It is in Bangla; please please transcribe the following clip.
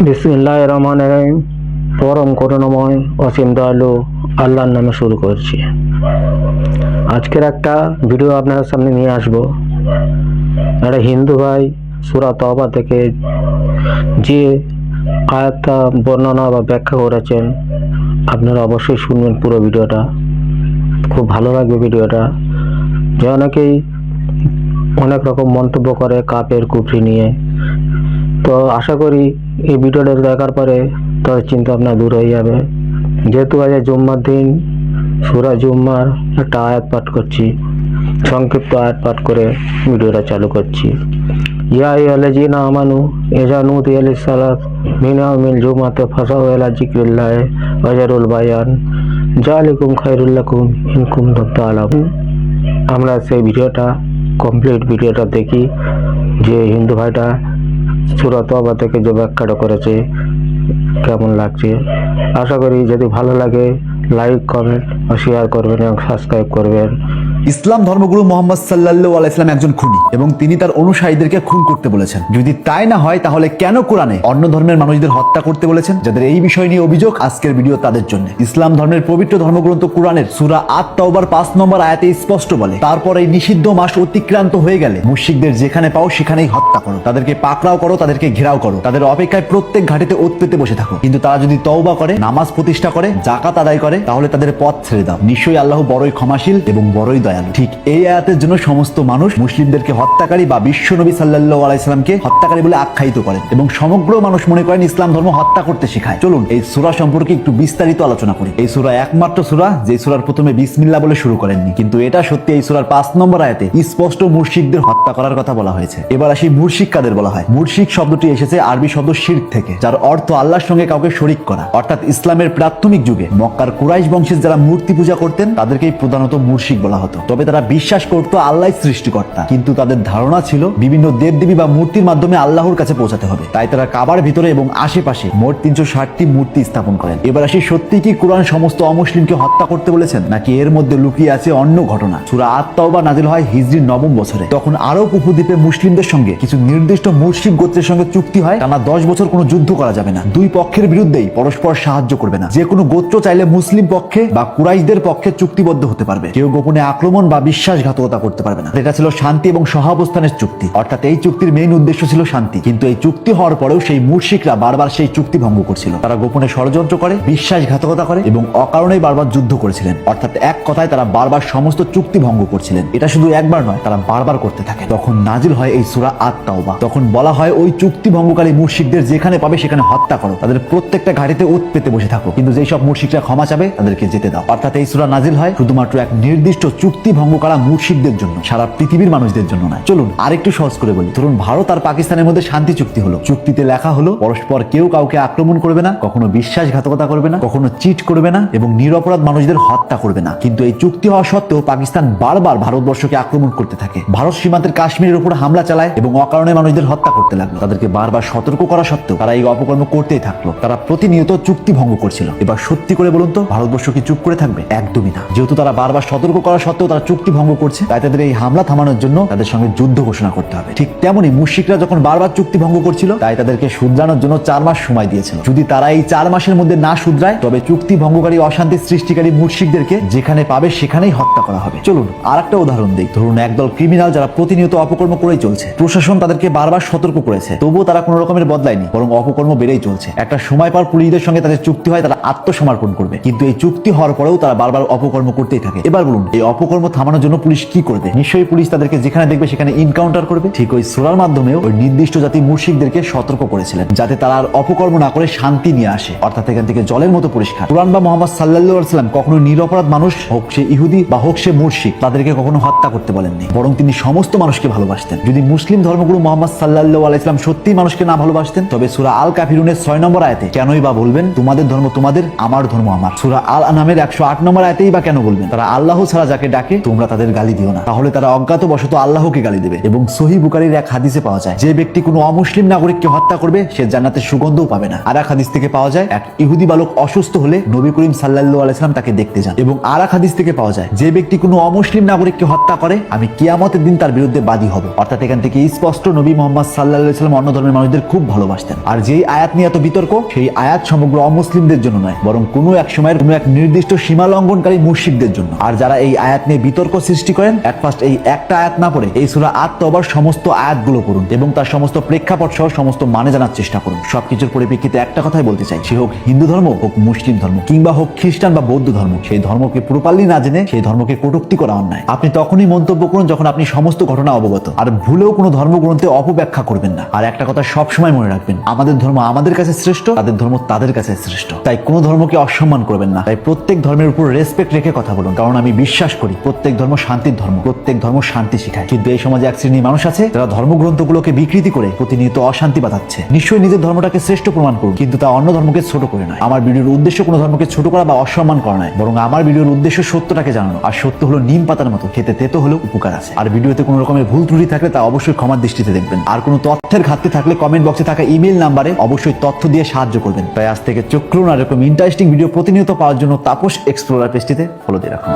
বিসমিল্লাহির রহমানির রহিম। পরম করুণাময় অসীম দয়ালু আল্লাহর নামে শুরু করছি। আজকের একটা ভিডিও আপনাদের সামনে নিয়ে আসবো। একটা হিন্দু ভাই সূরা তওবা থেকে যে আয়াতটা বর্ণনা বা ব্যাখ্যা করেছেন, আপনারা অবশ্যই শুনবেন পুরো ভিডিওটা। খুব ভালো লাগবে ভিডিওটা। যে অনেকেই অনেক রকম মন্তব্য করে কাফের কুফরি নিয়ে, তো আশা করি এই ভিডিওটা দেখার পরে তাদের চিন্তা ভাবনা দূর হয়ে যাবে। যেহেতু আজ জুম্মার দিন, সূরা জুম্মার একটা আয়াত পাঠ করছি, সংক্ষিপ্ত আয়াত পাঠ করে ভিডিওটা চালু করছি। ইয়া আইয়ুহাল্লাযীনা আমানু ইযা নুদিয়া লিস-সালাত মিন ইয়াউমিল জুমআতি ফাসাউ ইলা যিকরিল্লাহি ওয়া যারুল বায়ান যালিকুম খায়রুল লাকুম ইন কুনতুম তা'লামুন। আমরা সেই ভিডিওটা কমপ্লিট ভিডিওটা দেখি, যে হিন্দু ভাইটা সূরা তওবা থেকে যে ব্যাখ্যাটা করেছে কেমন লাগছে। আশা করি যদি ভালো লাগে লাইক কমেন্ট ও শেয়ার করবেন এবং সাবস্ক্রাইব করবেন। ইসলাম ধর্মগুরু মোহাম্মদ সাল্লাল্লাহু আলাইহি সাল্লাম একজন খুনি এবং তিনি তার অনুসারীদেরকে খুন করতে বলেছেন। যদি তাই না হয় তাহলে কেন কোরআনে অন্য ধর্মের মানুষদের হত্যা করতে বলেছেন? যাদের এই বিষয় নিয়ে অভিযোগ, আজকের ভিডিও তাদের জন্য। ইসলাম ধর্মের পবিত্র ধর্মগ্রন্থ কোরআনের সূরা আত-তাওবার 5 নম্বর আয়াতে স্পষ্ট বলে, তারপর এই নিষিদ্ধ মাস অতিক্রান্ত হয়ে গেলে মুশরিকদের যেখানে পাও সেখানেই হত্যা করো, তাদেরকে পাকড়াও করো, তাদেরকে ঘেরাও করো, তাদের অপেক্ষায় প্রত্যেক ঘাটিতে ওত পেতে বসে থাকো। কিন্তু তারা যদি তওবা করে, নামাজ প্রতিষ্ঠা করে, যাকাত আদায় করে, তাহলে তাদের পথ ছেড়ে দাও। নিশ্চয়ই আল্লাহ বড়ই ক্ষমাশীল এবং বড়ই দয়ালু। ঠিক এই আয়াতের জন্য সমস্ত মানুষ মুসলিমদেরকে হত্যাকারী বা বিশ্ব নবী সাল্লাল্লাহু আলাইহি সাল্লামকে হত্যাকারী বলে আখ্যায়িত করেন এবং সমগ্র মানুষ মনে করেন ইসলাম ধর্ম হত্যা করতে শেখায়। চলুন এই সূরা সম্পর্কে একটু বিস্তারিত আলোচনা করি। এই সূরা একমাত্র সূরা যে সূরার প্রথমে বিসমিল্লাহ বলে শুরু করেননি, কিন্তু এটা সত্যি এই সূরার 5 নম্বর আয়াতে স্পষ্ট মুশরিকদের হত্যা করার কথা বলা হয়েছে। এবার আসি মুশরিক কাদের বলা হয়। মুশরিক শব্দটি এসেছে আরবি শব্দ শিরক থেকে, যার অর্থ আল্লাহর সঙ্গে কাউকে শরীক করা। অর্থাৎ ইসলামের প্রাথমিক যুগে মক্কার কুরাইশ বংশের যারা মূর্তি পূজা করতেন তাদেরকেই প্রধানত মুশরিক বলা হতো। তবে তারা বিশ্বাস করতো আল্লাহ সৃষ্টিকর্তা, কিন্তু তাদের ধারণা ছিল বিভিন্ন দেবদেবী বা মূর্তির মাধ্যমে আল্লাহর কাছে পৌঁছাতে হবে। তাই তারা কাবার ভিতরে এবং আশেপাশে মোট 360টি মূর্তি স্থাপন করেন। এবার আসি, সত্যি কি কোরআন সমস্ত অমুসলিমকে হত্যা করতে বলেছেন, নাকি এর মধ্যে লুকিয়ে আছে অন্য ঘটনা? সূরা আত-তাওবা নাযিল হয় হিজরির 9ম বছরে। তখন আরব উপদ্বীপে মুসলিমদের সঙ্গে কিছু নির্দিষ্ট মুশরিক গোত্রের সঙ্গে চুক্তি হয়, টানা 10 বছর কোনো যুদ্ধ করা যাবে না, দুই পক্ষের বিরুদ্ধেই পরস্পর সাহায্য করবে না। যে কোনো গোত্র চাইলে মুসলিম পক্ষে বা কুরাইশদের পক্ষে চুক্তিবদ্ধ হতে পারবে, কেউ গোপনে আক্রমণ বা বিশ্বাসঘাতকতা করতে পারবে না। এটা ছিল শান্তি এবং সহাবস্থানের চুক্তি, অর্থাৎ এই চুক্তির মেইন উদ্দেশ্য ছিল শান্তি। কিন্তু এই চুক্তি হওয়ার পরেও সেই মুশরিকরা বারবার সেই চুক্তি ভঙ্গ করছিল। তারা গোপনে ষড়যন্ত্র করে, বিশ্বাসঘাতকতা করে এবং অকারণেই বারবার যুদ্ধ করেছিলেন। অর্থাৎ এক কথায় তারা বারবার সমস্ত চুক্তি ভঙ্গ করছিলেন। এটা শুধু একবার নয়, তারা বারবার করতে থাকে। তখন নাজিল হয় এই সূরা আত-তাওবা। তখন বলা হয় ওই চুক্তি ভঙ্গকারী মুশরিকদের যেখানে পাবে সেখানে হত্যা করো, তাদের প্রত্যেকটা ঘাটিতে ওত পেতে বসে থাকো, কিন্তু যেই সব মুশরিকরা ক্ষমা চাবে তাদেরকে যেতে দাও। অর্থাৎ এই সূরা নাজিল হয় শুধুমাত্র এক নির্দিষ্ট চুক্তি ভঙ্গ করা মুশরিকদের জন্য, সারা পৃথিবীর মানুষদের জন্য নয়। চলুন আরেকটু সহজ করে বলি। ধরুন ভারত আর পাকিস্তানের মধ্যে শান্তি চুক্তি হলো। চুক্তিতে লেখা হলো পরস্পর কেউ কাউকে আক্রমণ করবে না, কখনো বিশ্বাসঘাতকতা করবে না, কখনো চিট করবে না এবং নিরপরাধ মানুষদের হত্যা করবে না। কিন্তু এই চুক্তি হওয়া সত্ত্বেও পাকিস্তান বারবার ভারতবর্ষকে আক্রমণ করতে থাকে। ভারত সীমান্তের কাশ্মীরের উপর হামলা চালায় এবং অকারণে মানুষদের হত্যা করতে লাগলো। তাদেরকে বারবার সতর্ক করা সত্ত্বেও তারা এই অপকর্ম করতেই থাকলো। তারা প্রতিনিয়ত চুক্তি ভঙ্গ করছিল। এবার সত্যি করে বলুন তো, ভারতবর্ষ কি চুপ করে থাকবে? একদমই না। যেহেতু তারা বারবার সতর্ক করা সত্ত্বেও তারা চুক্তি ভঙ্গ করছে, তাই তাদের এই হামলা থামানোর জন্য তাদের সঙ্গে যুদ্ধ ঘোষণা করতে হবে। ঠিক তেমনি মুশরিকরা যখন বারবার চুক্তি ভঙ্গ করছিল, তাই তাদেরকে শুধরানোর জন্য 4 মাস সময় দিয়েছিল। যদি তারা এই 4 মাসের মধ্যে না শুধরায়, তবে চুক্তি ভঙ্গকারী অশান্তি সৃষ্টিকারী মুশরিকদেরকে যেখানে পাবে সেখানেই হত্যা করা হবে। চলুন আর একটা উদাহরণ দিই। ধরুন একদল ক্রিমিনাল যারা প্রতিনিয়ত অপকর্ম করেই চলছে। প্রশাসন তাদেরকে বারবার সতর্ক করেছে, তবুও তারা কোনো রকমের বদলায়নি, বরং অপকর্ম বেড়েই চলছে। একটা সময় পর পুলিশদের সঙ্গে তাদের চুক্তি হয়, তারা আত্মসমর্পণ করবে, কিন্তু এই চুক্তি হওয়ার পরেও তারা বারবার অপকর্ম করতেই থাকে। এবার বলুন এই অপকর্ম থামানোর জন্য পুলিশ কি করবে? নিশ্চয়ই পুলিশ তাদেরকে যেখানে দেখবে সেখানে ইনকাউন্টার করবে। ঠিক ওই সূরার মাধ্যমেও ওই নির্দিষ্ট জাতি মুশরিকদেরকে সতর্ক করেছিলেন, যাতে তারা আর অপকর্ম না করে শান্তি নিয়ে আসে। অর্থাৎ এখান থেকে জলের মতো পরিষ্কার। কুরআন বা মুহাম্মদ সাল্লাল্লাহু আলাইহি সাল্লাম কখনো নিরপরাধ মানুষ, হোক সে ইহুদি বা হোক সে মুশরিক, তাদেরকে কখনো হত্যা করতে বলেননি, বরং তিনি সমস্ত মানুষকে ভালোবাসতেন। যদি মুসলিম ধর্মগুরু মুহাম্মদ সাল্লাল্লাহু আলাইহি সাল্লাম সত্যিই মানুষকে না ভালোবাসতেন, তবে সূরা আল কাফিরুনের 6 নম্বর আয়াতে কেনই বা বলবেন তোমাদের ধর্ম তোমাদের, আমার ধর্ম আমার? সূরা আল আনামের 108 নম্বর আয়াতেই বা কেন বলবেন তারা আল্লাহ ছাড়া যাকে ডাকে তোমরা তাদের গালি দিও না, তাহলে তারা অজ্ঞাতবশত আল্লাহকে গালি দেবে। এবং সহিহ বুখারীর এক হাদিসে পাওয়া যায় যে ব্যক্তি কোনো অমুসলিম নাগরিককে হত্যা করবে সে জান্নাতের সুগন্ধও পাবে না। আর এক হাদিস থেকে পাওয়া যায় এক ইহুদি বালক অসুস্থ হলে নবী করিম সাল্লাল্লাহু আলাইহি সাল্লাম তাকে দেখতে যান। এবং আর এক হাদিস থেকে পাওয়া যায় যে ব্যক্তি কোনো অমুসলিম নাগরিককে হত্যা করে আমি কিয়ামতের দিন তার বিরুদ্ধে বাদী হব। অর্থাৎ এখান থেকে স্পষ্ট নবী মুহাম্মদ সাল্লাল্লাহু আলাইহি সাল্লাম অন্য ধর্মের মানুষদের খুব ভালোবাসতেন। আর যেই আয়াত নিয়ে এত বিতর্ক, সেই আয়াত সমগ্র অমুসলিমদের জন্য নয়, বরং কোনো এক সময়ের কোনো এক নির্দিষ্ট সীমা লঙ্ঘনকারী মুশরিকদের জন্য। আর যারা এই আয়াত নিয়ে বিতর্ক সৃষ্টি করেন, এট ফার্স্ট এই একটা আয়াত না পড়ে এই সূরা আত-তাওবার সমস্ত আয়াতগুলো পড়ুন এবং তার সমস্ত প্রেক্ষাপট সহ সমস্ত মানে জানার চেষ্টা করুন। সবকিছুর পরিপ্রেক্ষিতে একটা কথাই বলতে চাই, সে হোক হিন্দু ধর্ম, হোক মুসলিম ধর্ম, কিংবা হোক খ্রিস্টান বা বৌদ্ধ ধর্ম, সেই ধর্মকে প্রপারলি না জেনে সেই ধর্মকে কটূক্তি করা অন্যায়। আপনি তখনই মন্তব্য করুন যখন আপনি সমস্ত ঘটনা অবগত, আর ভুলেও কোনো ধর্মগ্রন্থে অপব্যাখ্যা করবেন না। আর একটা কথা সবসময় মনে রাখবেন, আমাদের ধর্ম আমাদের কাছে শ্রেষ্ঠ, তাদের ধর্ম তাদের কাছে শ্রেষ্ঠ। তাই কোনো ধর্মকে অসম্মান করবেন না। তাই প্রত্যেক ধর্মের উপর রেসপেক্ট রেখে কথা বলুন, কারণ আমি বিশ্বাস করি প্রত্যেক ধর্ম শান্তির ধর্ম, প্রত্যেক ধর্ম শান্তি শেখায়। কিন্তু এই সমাজে এক শ্রেণীর মানুষ আছে যারা ধর্মগ্রন্থগুলোকে বিকৃতি করে প্রতিনিয়ত অশান্তি বাঁধাচ্ছে। নিশ্চয়ই নিজের ধর্মটাকে শ্রেষ্ঠ প্রমাণ করুন, কিন্তু তা অন্য ধর্মকে ছোট করে নয়। আমার ভিডিওর উদ্দেশ্য কোনো ধর্মকে ছোট করা বা অসম্মান করা নয়, বরং আমার ভিডিওর উদ্দেশ্য সত্যটাকে জানানো। আর সত্য হলো নিম পাতার মতো, খেতে তেতো হলেও উপকার আছে। আর ভিডিওতে কোনো রকমের ভুল ত্রুটি থাকলে তা অবশ্যই ক্ষমার দৃষ্টিতে দেখবেন। আর কোনো তথ্যের ঘাটতি থাকলে কমেন্ট বক্সে থাকা ইমেল নাম্বারে অবশ্যই তথ্য দিয়ে সাহায্য করবেন। তাই আজ থেকে চোখ খুলুন আর এরকম ইন্টারেস্টিং ভিডিও প্রতিনিয়ত পাওয়ার জন্য তাপস এক্সপ্লোরার পেজটিতে ফলো দিয়ে রাখুন।